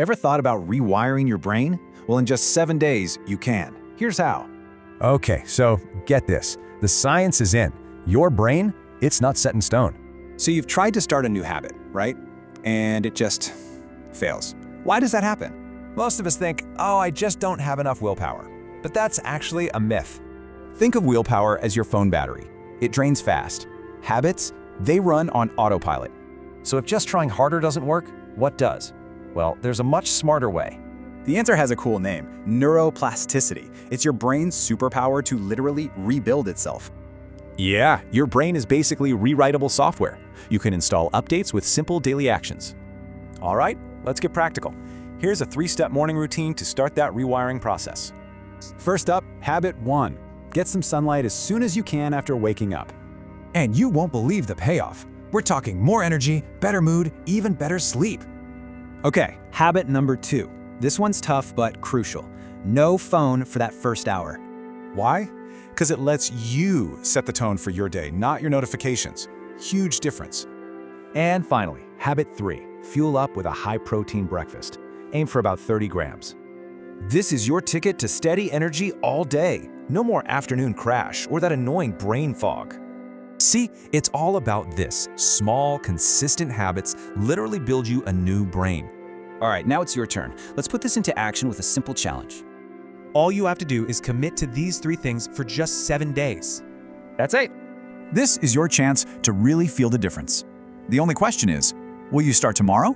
Ever thought about rewiring your brain? Well, in just 7 days, you can. Here's how. Okay, so get this. The science is in. Your brain, it's not set in stone. So you've tried to start a new habit, right? And it just fails. Why does that happen? Most of us think, oh, I just don't have enough willpower. But that's actually a myth. Think of willpower as your phone battery. It drains fast. Habits, they run on autopilot. So if just trying harder doesn't work, what does? Well, there's a much smarter way. The answer has a cool name, neuroplasticity. It's your brain's superpower to literally rebuild itself. Yeah, your brain is basically rewritable software. You can install updates with simple daily actions. All right, let's get practical. Here's a 3-step morning routine to start that rewiring process. First up, habit 1. Get some sunlight as soon as you can after waking up. And you won't believe the payoff. We're talking more energy, better mood, even better sleep. Okay, habit number 2. This one's tough but crucial. No phone for that first hour. Why? Because it lets you set the tone for your day, not your notifications. Huge difference. And finally, habit 3. Fuel up with a high-protein breakfast. Aim for about 30 grams. This is your ticket to steady energy all day. No more afternoon crash or that annoying brain fog. See, it's all about this. Small, consistent habits literally build you a new brain. All right, now it's your turn. Let's put this into action with a simple challenge. All you have to do is commit to these 3 things for just 7 days. That's it. This is your chance to really feel the difference. The only question is, will you start tomorrow